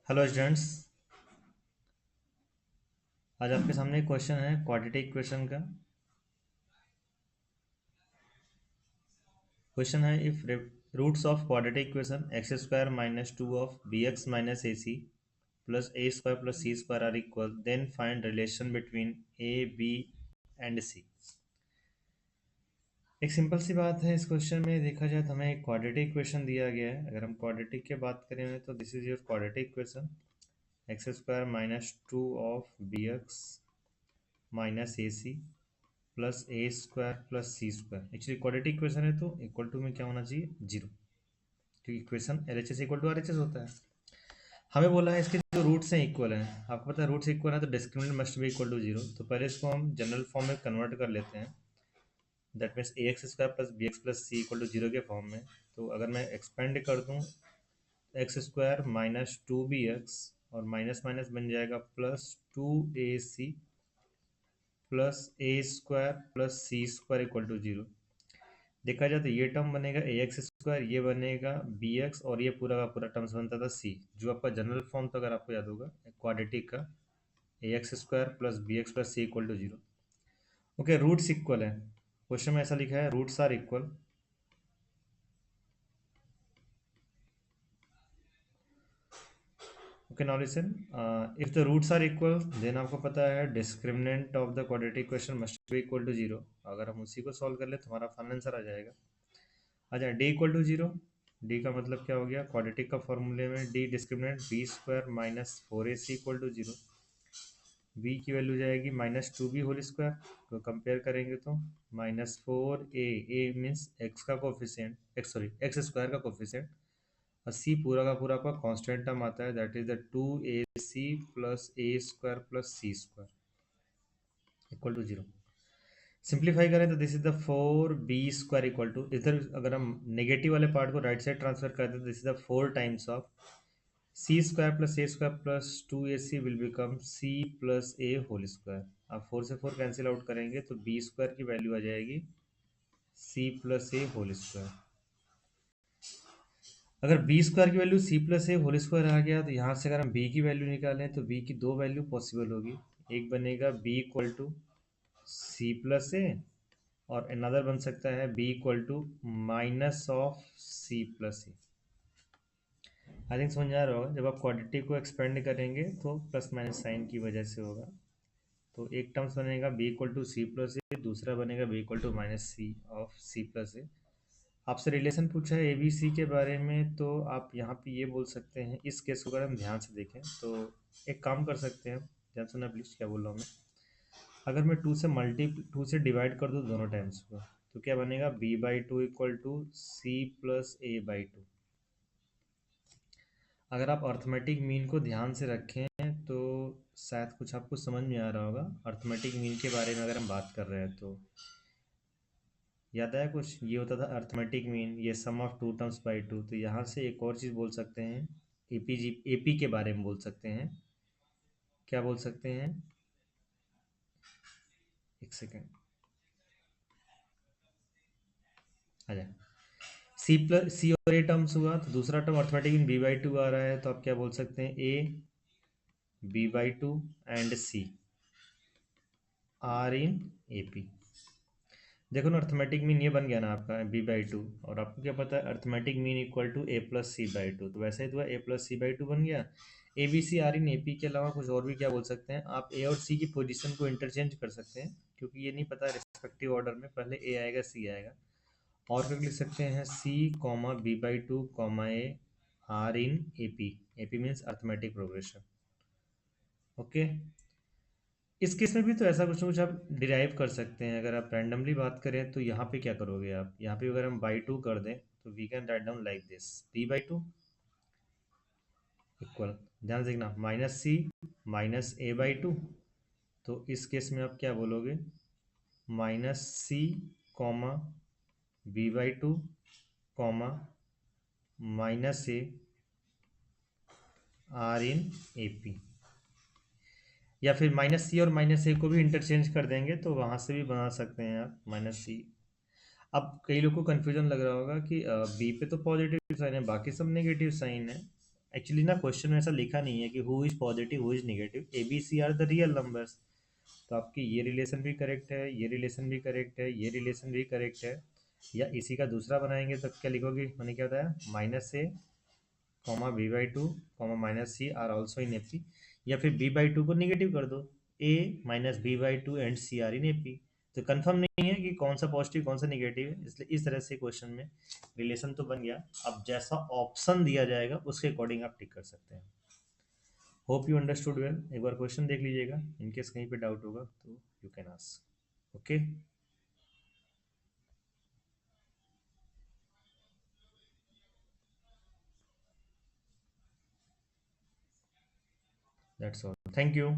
Hello students. आज आपके सामने एक क्वेश्चन है क्वाड्रेटिक इक्वेशन का। क्वेश्चन है if roots of quadratic equation x square minus two of B x minus A C plus A square plus C square are equal then find relation between A B and C. एक simple सी बात है। इस question में देखा जाए तो हमें एक क्वाड्रेटिक इक्वेशन दिया गया है। अगर हम क्वाड्रेटिक की बात करें तो this is your quadratic equation x square minus two of B x minus A C plus A square plus C square. Actually quadratic equation है तो इक्वल टू में क्या होना चाहिए, जीरो, क्योंकि equation L H S equal to R H S होता है। हमें बोला है इसके जो रूट्स हैं इक्वल हैं। आपको पता है रूट्स इक्वल है तो discriminant must be equal to zero. तो पहले इसको हम जनरल फॉर्म में कन्वर्ट कर लेते हैं। That means a x square plus B x plus C equal to zero के फॉर्म में। तो अगर मैं एक्सपेंड कर दूँ x square minus two b x और माइनस माइनस बन जाएगा plus two a C plus A square plus C square equal to zero. देखा जाए तो ये टर्म बनेगा ए एक्स स्क्वायर, ये बनेगा बी एक्स और ये पूरा का पूरा टर्म्स बनता था सी, जो आपका जनरल फॉर्म था अगर आपको याद होगा क्वाड्रेटिक का, A x square plus B x plus C equal to zero. Okay, roots equal है। क्वेश्चन में ऐसा लिखा है roots are equal. Okay now listen, if the roots are equal then आपको पता है discriminant of the quadratic equation must be equal to zero. अगर हम उसी को सॉल्व कर ले तो हमारा फाइनल आंसर आ जाएगा। अच्छा, D equal to zero. D का मतलब क्या हो गया, क्वाड्रेटिक का फॉर्मूले में D discriminant b square minus four a c equal to zero. B की वैल्यू जाएगी minus two b whole square, तो कंपेयर करेंगे तो minus four a means x का coefficient, x sorry x square का कोफिशिएंट, और सी पूरा का पूरा आपका कांस्टेंट टर्म आता है that is the two a C plus A square plus C square equal to zero. Simplify करें तो this is the four b square equal to, इधर अगर हम नेगेटिव वाले पार्ट को राइट साइड ट्रांसफर करते हैं तो this is the four times of c square plus A square plus two a c will become c plus a whole square. अब four से फोर कैंसिल आउट करेंगे तो b square की value आ जाएगी c plus a whole square. अगर b square की value c plus a whole square आ गया तो यहाँ से अगर हम बी की वैल्यू निकालें तो बी की दो वैल्यू पॉसिबल होगी। एक बनेगा B equal to C plus A और अनदर बन सकता है B equal to minus of C plus A. I think समझ आ रहा होगा, जब आप क्वाड्रेटिक को एक्सपेंड करेंगे तो प्लस माइनस साइन की वजह से होगा। तो एक टर्म्स बनेगा B equal to C plus A, दूसरा बनेगा B equal to minus C of C plus A. आपसे रिलेशन पूछा है ए बी सी के बारे में, तो आप यहाँ पे ये बोल सकते हैं, इस केस को अगर हम ध्यान से देखें तो एक काम कर सकते हैं। ध्यान सुना प्लीज, क्या बोल रहा हूँ मैं। अगर मैं टू से डिवाइड कर दूँ दोनों टाइम्स को तो क्या बनेगा, b by two equal to C plus a by two. अगर आप अर्थमेटिक मीन को ध्यान से रखें तो शायद कुछ आपको समझ में आ रहा होगा। अर्थमेटिक मीन के बारे में अगर हम बात कर रहे हैं तो याद आया कुछ, ये होता था अर्थमेटिक मीन, ये sum of two terms by two. तो यहाँ से एक और चीज़ बोल सकते हैं, एपी के बारे में बोल सकते हैं। क्या बोल सकते हैं, एक सेकेंड आ जाए। सी प्लस सी और ए टर्म्स हुआ तो दूसरा term arithmetic mean B by two आ रहा है, तो आप क्या बोल सकते हैं, A B by two and C are in A P. देखो ना, अर्थमेटिक मीन ये बन गया ना आपका बी बाई टू, और आपको क्या पता है arithmetic mean equal to a plus c by two, तो वैसे ही तो a plus c by two बन गया। A b c are in A P के अलावा कुछ और भी क्या बोल सकते हैं आप, ए और सी की पोजीशन को इंटरचेंज कर सकते हैं, क्योंकि ये नहीं पता रिस्पेक्टिव ऑर्डर में पहले ए आएगा सी आएगा। और क्या लिख सकते हैं, C comma B by two comma A are in A P means arithmetic progression. Okay, इस केस में भी तो ऐसा कुछ ना कुछ आप डिराइव कर सकते हैं। अगर आप रैंडमली बात करें तो यहाँ पे क्या करोगे आप, यहाँ पे अगर हम बाई टू कर दें तो we can write down like this, b by two equal, ध्यान से देखना, minus c minus a by two. तो इस केस में आप क्या बोलोगे, minus c comma B by two comma minus a are in A P, या फिर माइनस सी और माइनस ए को भी इंटरचेंज कर देंगे तो वहाँ से भी बना सकते हैं आप माइनस सी। अब कई लोग को कन्फ्यूजन लग रहा होगा कि बी पे तो पॉजिटिव साइन है बाकी सब नेगेटिव साइन है। एक्चुअली ना क्वेश्चन में ऐसा लिखा नहीं है कि who is positive who is negative, a b c are the real numbers. तो आपकी ये रिलेशन भी करेक्ट है, ये रिलेशन भी करेक्ट है, ये रिलेशन भी करेक्ट है। या इसी का दूसरा बनाएंगे तो क्या लिखोगे, मैंने क्या बताया, minus A comma B by two comma minus C are also in AP. या फिर बी बाई टू को निगेटिव कर दो, A minus B by two and C are in AP. तो कंफर्म नहीं है कि कौन सा पॉजिटिव कौन सा निगेटिव है, इसलिए इस तरह से क्वेश्चन में रिलेशन तो बन गया। अब जैसा ऑप्शन दिया जाएगा उसके अकॉर्डिंग आप टिक कर सकते हैं। Hope you understood well. एक बार क्वेश्चन देख लीजिएगा, इनकेस कहीं पे डाउट होगा तो you can ask. Okay, that's all, thank you.